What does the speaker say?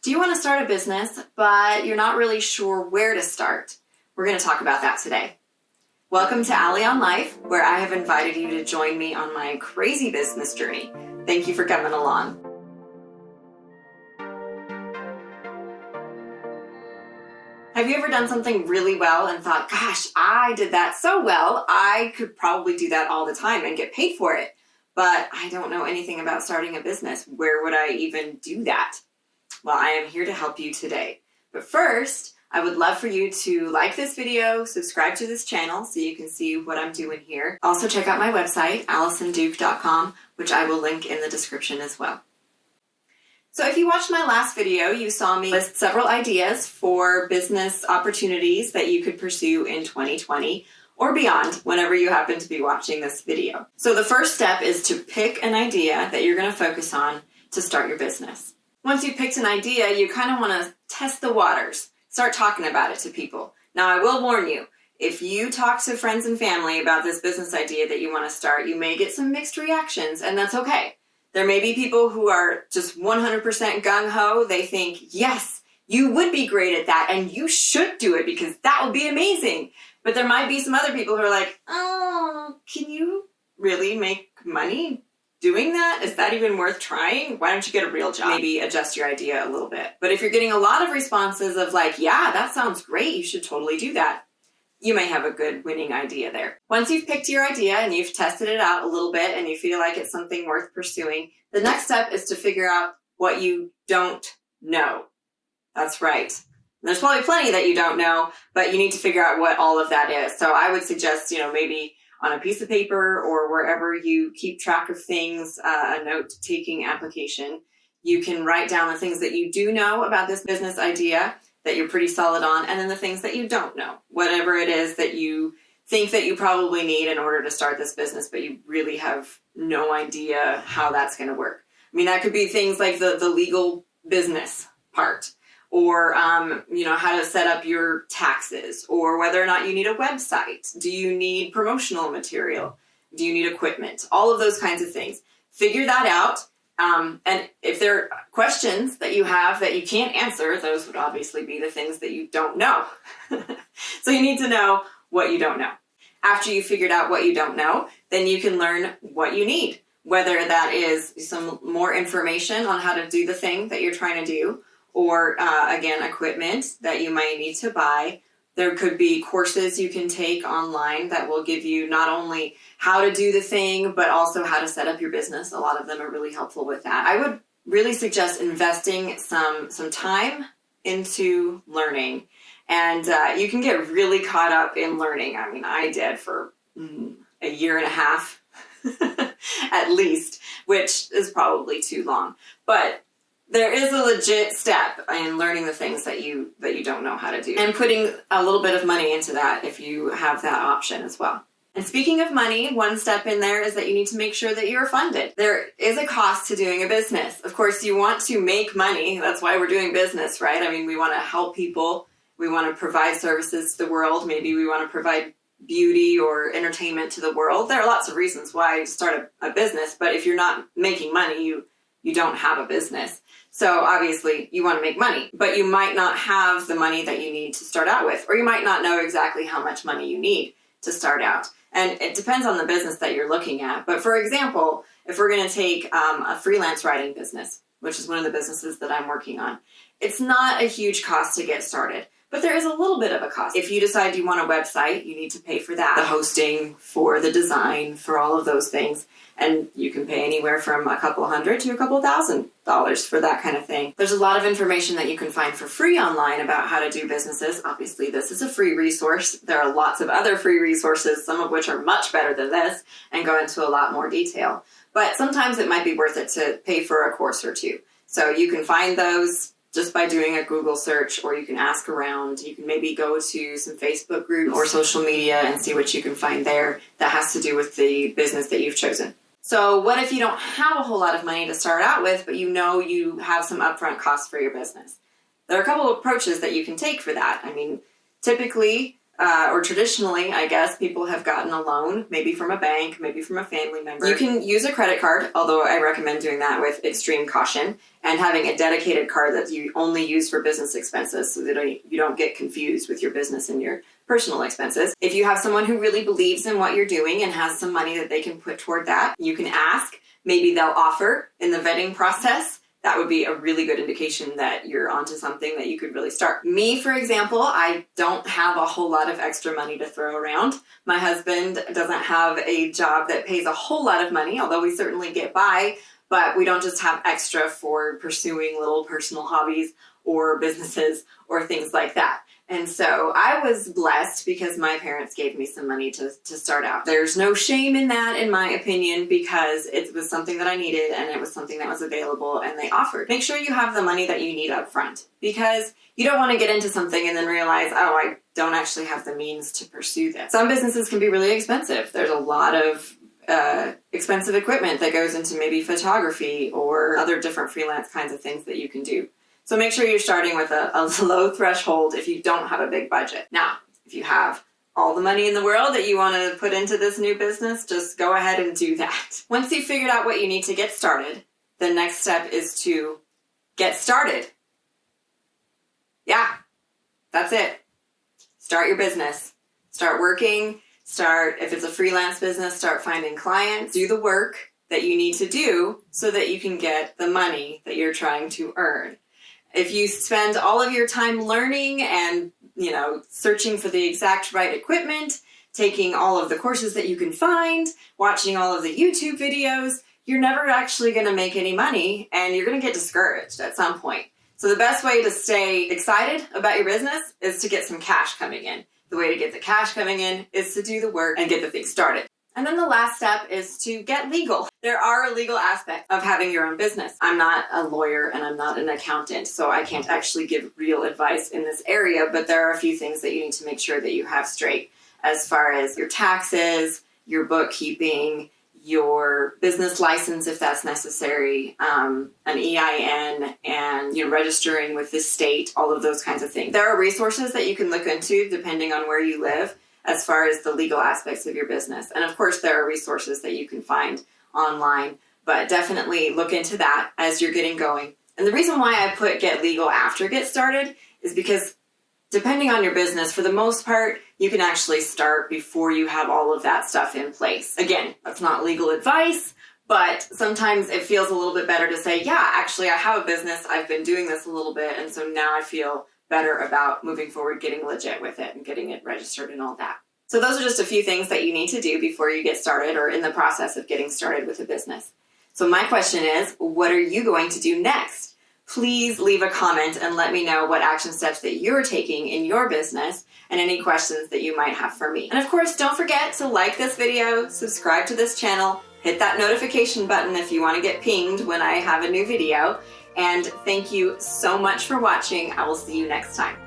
Do you want to start a business, but you're not really sure where to start? We're going to talk about that today. Welcome to Allie on Life, where I have invited you to join me on my crazy business journey. Thank you for coming along. Have you ever done something really well and thought, gosh, I did that so well, I could probably do that all the time and get paid for it, but I don't know anything about starting a business. Where would I even do that? Well, I am here to help you today. But first, I would love for you to like this video, subscribe to this channel so you can see what I'm doing here. Also check out my website, AllisonDuke.com, which I will link in the description as well. So if you watched my last video, you saw me list several ideas for business opportunities that you could pursue in 2020 or beyond whenever you happen to be watching this video. So the first step is to pick an idea that you're going to focus on to start your business. Once you've picked an idea, you kind of want to test the waters. Start talking about it to people. Now, I will warn you, if you talk to friends and family about this business idea that you want to start, you may get some mixed reactions, and that's okay. There may be people who are just 100% gung-ho. They think, yes, you would be great at that, and you should do it because that would be amazing. But there might be some other people who are like, oh, can you really make money doing that? Is that even worth trying? Why don't you get a real job? Maybe adjust your idea a little bit. But if you're getting a lot of responses of like, yeah, that sounds great, you should totally do that, you may have a good winning idea there. Once you've picked your idea and you've tested it out a little bit and you feel like it's something worth pursuing, the next step is to figure out what you don't know. That's right. There's probably plenty that you don't know, but you need to figure out what all of that is. So I would suggest, maybe on a piece of paper or wherever you keep track of things, a note-taking application, you can write down the things that you do know about this business idea that you're pretty solid on, and then the things that you don't know. Whatever it is that you think that you probably need in order to start this business, but you really have no idea how that's going to work. I mean, that could be things like the legal business part, or how to set up your taxes, or whether or not you need a website. Do you need promotional material? Do you need equipment? All of those kinds of things. Figure that out. And if there are questions that you have that you can't answer, those would obviously be the things that you don't know. So you need to know what you don't know. After you've figured out what you don't know, then you can learn what you need, whether that is some more information on how to do the thing that you're trying to do, or again, equipment that you might need to buy. There could be courses you can take online that will give you not only how to do the thing, but also how to set up your business. A lot of them are really helpful with that. I would really suggest investing some time into learning. And you can get really caught up in learning. I mean, I did for a year and a half at least, which is probably too long. But there is a legit step in learning the things that you don't know how to do, and putting a little bit of money into that if you have that option as well. And speaking of money, one step in there is that you need to make sure that you're funded. There is a cost to doing a business. Of course, you want to make money. That's why we're doing business, right? I mean, we want to help people. We want to provide services to the world. Maybe we want to provide beauty or entertainment to the world. There are lots of reasons why you start a business, but if you're not making money, you don't have a business. So obviously you want to make money, but you might not have the money that you need to start out with, or you might not know exactly how much money you need to start out. And it depends on the business that you're looking at. But for example, if we're going to take a freelance writing business, which is one of the businesses that I'm working on, it's not a huge cost to get started, but there is a little bit of a cost. If you decide you want a website, you need to pay for that, the hosting, for the design, for all of those things. And you can pay anywhere from a couple $100 to a couple $1,000 for that kind of thing. There's a lot of information that you can find for free online about how to do businesses. Obviously, this is a free resource. There are lots of other free resources, some of which are much better than this and go into a lot more detail. But sometimes it might be worth it to pay for a course or two. So you can find those just by doing a Google search, or you can ask around. You can maybe go to some Facebook groups or social media and see what you can find there that has to do with the business that you've chosen. So what if you don't have a whole lot of money to start out with, but you know you have some upfront costs for your business? There are a couple of approaches that you can take for that. I mean, typically or traditionally, I guess, people have gotten a loan, maybe from a bank, maybe from a family member. You can use a credit card, although I recommend doing that with extreme caution, and having a dedicated card that you only use for business expenses so that you don't get confused with your business and your personal expenses. If you have someone who really believes in what you're doing and has some money that they can put toward that, you can ask. Maybe they'll offer in the vetting process. That would be a really good indication that you're onto something that you could really start. Me, for example, I don't have a whole lot of extra money to throw around. My husband doesn't have a job that pays a whole lot of money, although we certainly get by, but we don't just have extra for pursuing little personal hobbies or businesses or things like that. And so I was blessed because my parents gave me some money to start out. There's no shame in that, in my opinion, because it was something that I needed and it was something that was available and they offered. Make sure you have the money that you need up front, because you don't want to get into something and then realize, oh, I don't actually have the means to pursue this. Some businesses can be really expensive. There's a lot of expensive equipment that goes into maybe photography or other different freelance kinds of things that you can do. So make sure you're starting with a low threshold if you don't have a big budget. Now, if you have all the money in the world that you want to put into this new business, just go ahead and do that. Once you've figured out what you need to get started, the next step is to get started. Yeah, that's it. Start your business. Start working. If it's a freelance business, start finding clients. Do the work that you need to do so that you can get the money that you're trying to earn. If you spend all of your time learning and, searching for the exact right equipment, taking all of the courses that you can find, watching all of the YouTube videos, you're never actually going to make any money and you're going to get discouraged at some point. So the best way to stay excited about your business is to get some cash coming in. The way to get the cash coming in is to do the work and get the thing started. And then the last step is to get legal. There are legal aspects of having your own business. I'm not a lawyer and I'm not an accountant, so I can't actually give real advice in this area, but there are a few things that you need to make sure that you have straight as far as your taxes, your bookkeeping, your business license if that's necessary, an EIN, and registering with the state, all of those kinds of things. There are resources that you can look into depending on where you live as far as the legal aspects of your business. And of course, there are resources that you can find online, but definitely look into that as you're getting going. And the reason why I put get legal after get started is because depending on your business, for the most part, you can actually start before you have all of that stuff in place. Again, that's not legal advice, but sometimes it feels a little bit better to say, yeah, actually I have a business, I've been doing this a little bit, and so now I feel better about moving forward, getting legit with it and getting it registered and all that. So those are just a few things that you need to do before you get started or in the process of getting started with a business. So my question is, what are you going to do next? Please leave a comment and let me know what action steps that you're taking in your business and any questions that you might have for me. And of course, don't forget to like this video, subscribe to this channel, hit that notification button if you want to get pinged when I have a new video. And thank you so much for watching. I will see you next time.